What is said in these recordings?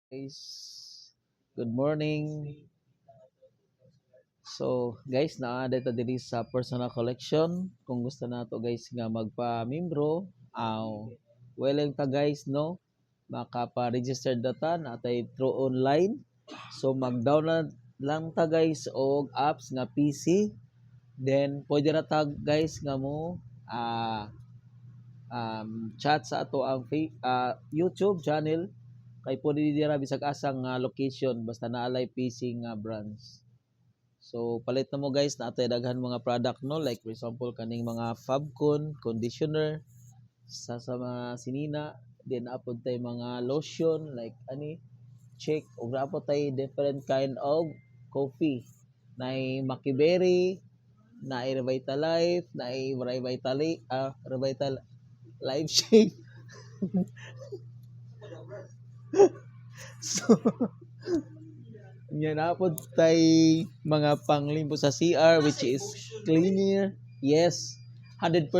Guys, good morning. So, guys, naa dito diri sa personal collection. Kung gusto na to guys nga magpa-membro, willing ta guys no, makapa-register data natay through online. So, mag-download lang ta guys og apps nga PC. Then pwede ra ta guys nga mo ah chat sa ato ang YouTube channel kay pwede dira bisag asang nga location basta naalay PC nga branch. So palit na mo guys na atay daghan mga product no, like for example kaning mga Fabcon conditioner sa mga sinina, then apod tay mga lotion like ani check ug apod tay different kind of coffee. Nay Makiberry, nay Revitalife, nay Revital Life Shake. So nya napod tay mga panglimpo sa CR which is cleaner. Yes, 100%.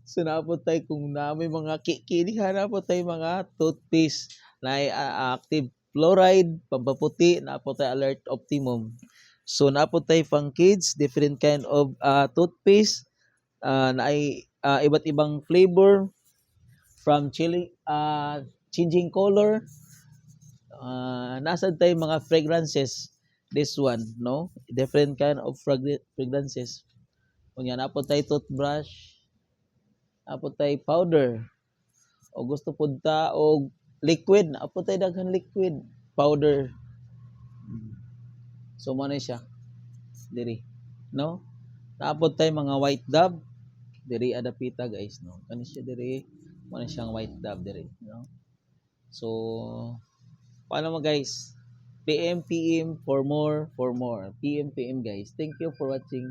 So napod tay kung na may mga kikilihan napod tay mga toothpaste na active fluoride, pampaputi, napod tay alert optimum. So napod tay pang kids, different kind of toothpaste na ay iba't ibang flavor from chili changing color. Nasa tayo mga fragrances, this one no, different kind of fragrances. Kunya napod tayo toothbrush, napod tayo powder, o gusto pud ta og liquid, napod tayo daghan liquid powder. So mo na siya diri no, napod tayo mga white dove diri adapita guys no, kani siya diri mo na siyang white dove diri no. So paano mo guys? PM PM for more, PM PM guys. Thank you for watching.